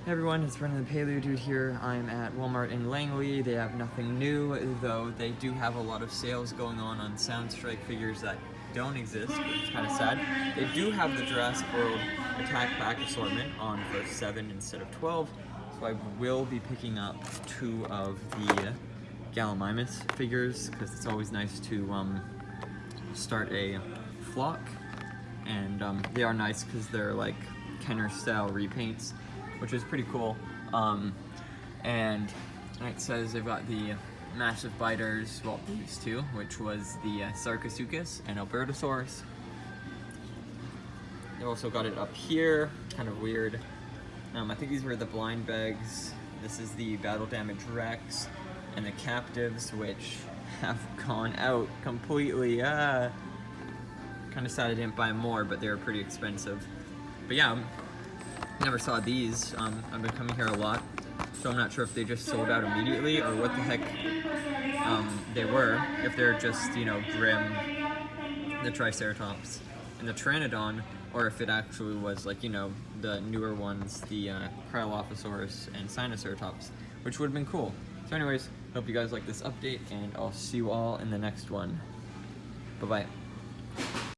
Hey everyone, it's Brendan the Paleo Dude here. I'm at Walmart in Langley. They have nothing new, though they do have a lot of sales going on Soundstrike figures that don't exist, which is kind of sad. They do have the Jurassic World Attack Pack assortment on for 7 instead of 12, so I will be picking up 2 of the Gallimimus figures, because it's always nice to start a flock, and they are nice because they're like Kenner style repaints, which is pretty cool. And it says they've got the massive biters, well, these two, which was the Sarcosuchus and albertosaurus. They've also got it up here, kind of weird. I think these were the blind bags. This is the battle damage Rex, and the captives, which have gone out completely. Kind of sad I didn't buy more, but they were pretty expensive. But yeah, never saw these. I've been coming here a lot, so I'm not sure if they just sold out immediately or what the heck they were. If they're just, you know, Grim, the Triceratops, and the Pteranodon, or if it actually was like, you know, the newer ones, the Cryolophosaurus and Spinoceratops, which would have been cool. So anyways, hope you guys like this update, and I'll see you all in the next one. Bye-bye.